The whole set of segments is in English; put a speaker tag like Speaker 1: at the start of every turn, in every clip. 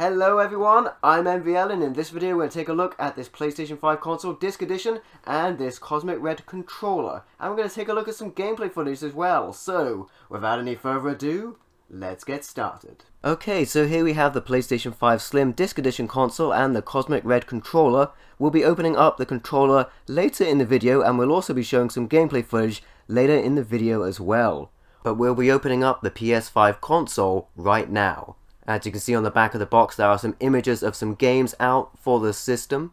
Speaker 1: Hello everyone, I'm MVL, and in this video we're going to take a look at this PlayStation 5 console disc edition and this Cosmic Red controller. And we're going to take a look at some gameplay footage as well. So, without any further ado, let's get started. Okay, so here we have the PlayStation 5 Slim disc edition console and the Cosmic Red controller. We'll be opening up the controller later in the video, and we'll also be showing some gameplay footage later in the video as well. But we'll be opening up the PS5 console right now. As you can see on the back of the box, there are some images of some games out for the system.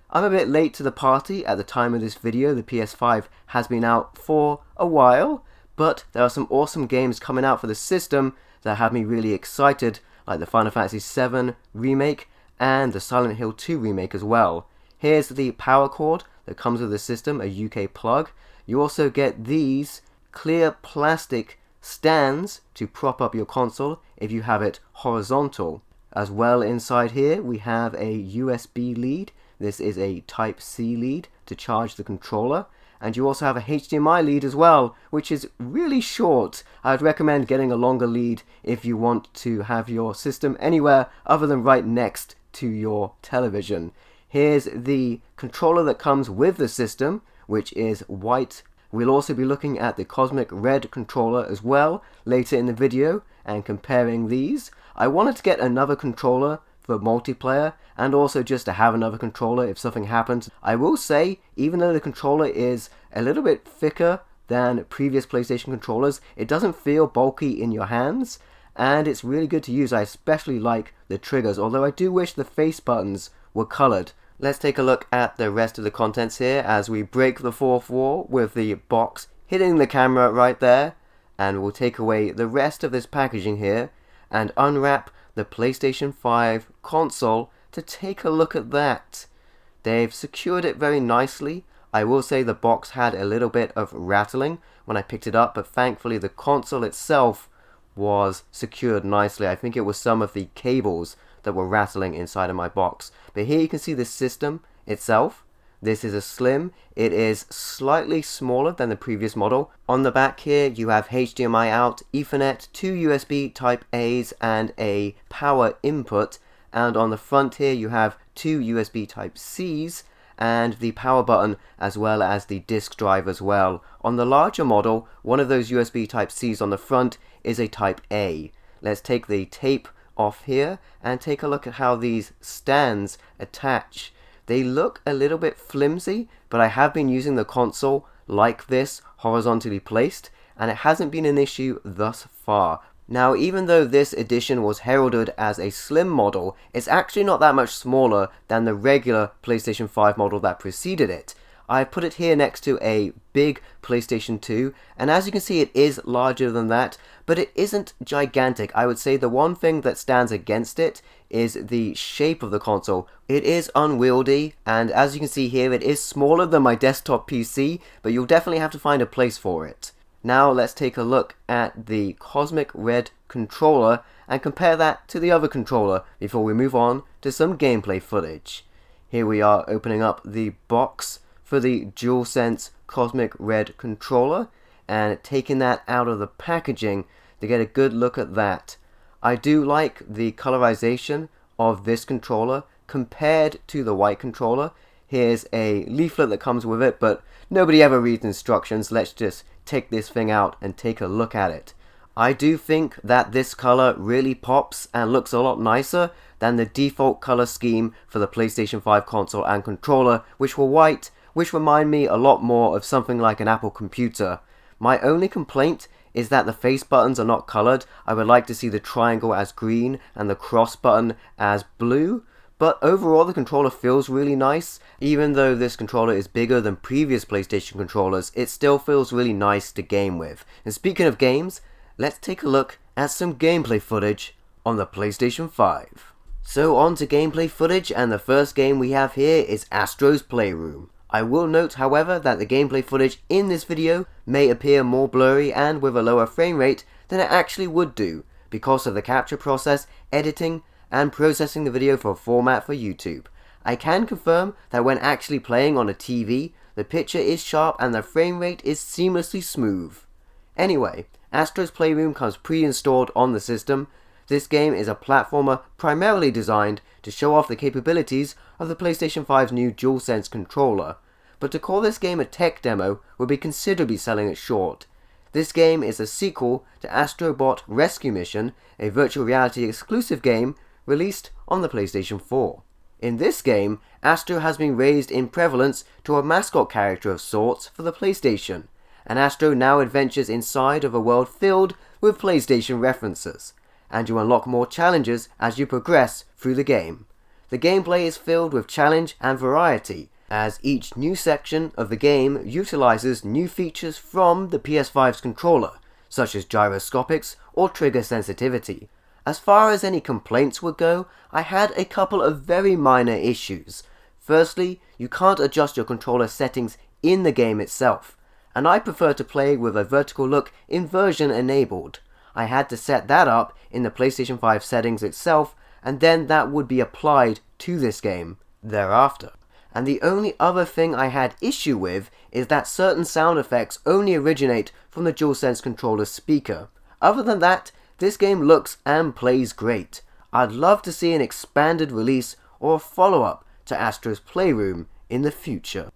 Speaker 1: I'm a bit late to the party at the time of this video. The PS5 has been out for a while, but there are some awesome games coming out for the system that have me really excited, like the Final Fantasy VII remake and the Silent Hill 2 remake as well. Here's the power cord that comes with the system, a UK plug. You also get these clear plastic stands to prop up your console if you have it horizontal. As well, inside here we have a USB lead. This is a Type-C lead to charge the controller, and you also have a HDMI lead as well, which is really short. I'd recommend getting a longer lead if you want to have your system anywhere other than right next to your television. Here's the controller that comes with the system, which is white. We'll also be looking at the Cosmic Red controller as well later in the video and comparing these. I wanted to get another controller for multiplayer and also just to have another controller if something happens. I will say, even though the controller is a little bit thicker than previous PlayStation controllers, it doesn't feel bulky in your hands, and it's really good to use. I especially like the triggers, although I do wish the face buttons were colored. Let's take a look at the rest of the contents here as we break the fourth wall with the box hitting the camera right there, and we'll take away the rest of this packaging here and unwrap the PlayStation 5 console to take a look at that. They've secured it very nicely. I will say the box had a little bit of rattling when I picked it up, but thankfully the console itself was secured nicely. I think it was some of the cables that were rattling inside of my box. But here you can see the system itself. This is a Slim. It is slightly smaller than the previous model. On the back here you have HDMI out, Ethernet, 2 USB Type A's and a power input. And on the front here you have 2 USB Type C's and the power button, as well as the disk drive as well. On the larger model, one of those USB Type C's on the front is a Type A. Let's take the tape off here and take a look at how these stands attach. They look a little bit flimsy, but I have been using the console like this, horizontally placed, and it hasn't been an issue thus far. Now, even though this edition was heralded as a slim model, it's actually not that much smaller than the regular PlayStation 5 model that preceded it. I put it here next to a big PlayStation 2, and as you can see it is larger than that, but it isn't gigantic. I would say the one thing that stands against it is the shape of the console. It is unwieldy, and as you can see here it is smaller than my desktop PC, but you'll definitely have to find a place for it. Now let's take a look at the Cosmic Red controller and compare that to the other controller before we move on to some gameplay footage. Here we are opening up the box for the DualSense Cosmic Red controller and taking that out of the packaging to get a good look at that. I do like the colorization of this controller compared to the white controller. Here's a leaflet that comes with it, but nobody ever reads instructions. Let's just take this thing out and take a look at it. I do think that this color really pops and looks a lot nicer than the default color scheme for the PlayStation 5 console and controller, which were white, which remind me a lot more of something like an Apple computer. My only complaint is that the face buttons are not colored. I would like to see the triangle as green and the cross button as blue. But overall the controller feels really nice. Even though this controller is bigger than previous PlayStation controllers, it still feels really nice to game with. And speaking of games, let's take a look at some gameplay footage on the PlayStation 5. So on to gameplay footage, and the first game we have here is Astros Playroom. I will note, however, that the gameplay footage in this video may appear more blurry and with a lower frame rate than it actually would do because of the capture process, editing, and processing the video for a format for YouTube. I can confirm that when actually playing on a TV, the picture is sharp and the frame rate is seamlessly smooth. Anyway, Astros Playroom comes pre-installed on the system. This game is a platformer primarily designed to show off the capabilities of the PlayStation 5's new DualSense controller, but to call this game a tech demo would be considerably selling it short. This game is a sequel to Astro Rescue Mission, a virtual reality exclusive game released on the PlayStation 4. In this game, Astro has been raised in prevalence to a mascot character of sorts for the PlayStation, and Astro now adventures inside of a world filled with PlayStation references, and you unlock more challenges as you progress through the game. The gameplay is filled with challenge and variety, as each new section of the game utilizes new features from the PS5's controller, such as gyroscopics or trigger sensitivity. As far as any complaints would go, I had a couple of very minor issues. Firstly, you can't adjust your controller settings in the game itself, and I prefer to play with a vertical look inversion enabled. I had to set that up in the PlayStation 5 settings itself, and then that would be applied to this game thereafter. And the only other thing I had issue with is that certain sound effects only originate from the DualSense controller's speaker. Other than that, this game looks and plays great. I'd love to see an expanded release or a follow-up to Astros Playroom in the future.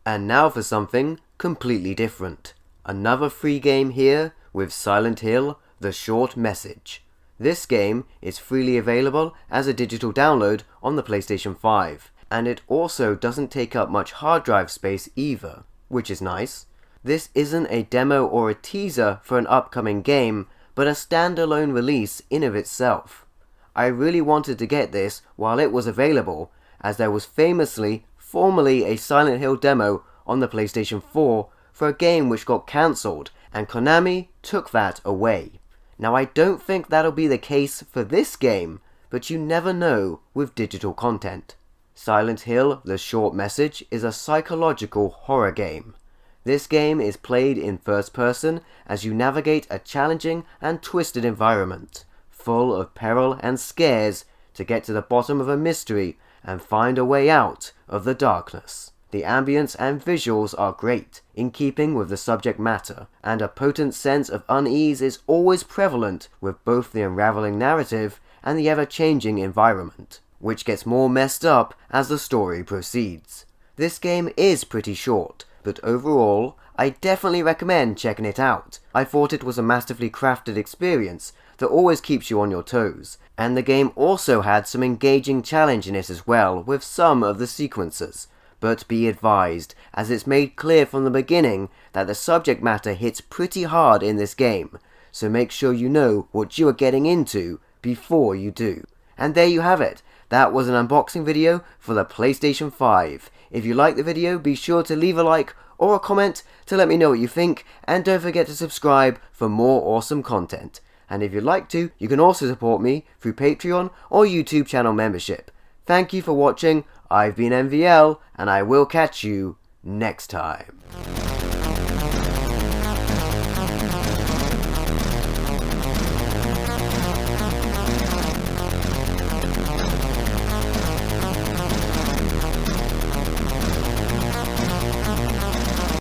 Speaker 1: And now for something completely different. Another free game here with Silent Hill: The Short Message. This game is freely available as a digital download on the PlayStation 5, and it also doesn't take up much hard drive space either, which is nice. This isn't a demo or a teaser for an upcoming game, but a standalone release in of itself. I really wanted to get this while it was available, as there was formerly a Silent Hill demo on the PlayStation 4 for a game which got cancelled, and Konami took that away. Now I don't think that'll be the case for this game, but you never know with digital content. Silent Hill: The Short Message is a psychological horror game. This game is played in first person as you navigate a challenging and twisted environment, full of peril and scares, to get to the bottom of a mystery and find a way out of the darkness. The ambience and visuals are great, in keeping with the subject matter, and a potent sense of unease is always prevalent with both the unraveling narrative and the ever-changing environment, which gets more messed up as the story proceeds. This game is pretty short, but overall, I definitely recommend checking it out. I thought it was a masterfully crafted experience that always keeps you on your toes, and the game also had some engaging challenge in it as well with some of the sequences. But be advised, as it's made clear from the beginning that the subject matter hits pretty hard in this game, so make sure you know what you are getting into before you do. And there you have it. That was an unboxing video for the PlayStation 5. If you liked the video, be sure to leave a like or a comment to let me know what you think, and don't forget to subscribe for more awesome content. And if you'd like to, you can also support me through Patreon or YouTube channel membership. Thank you for watching. I've been MVL, and I will catch you next time.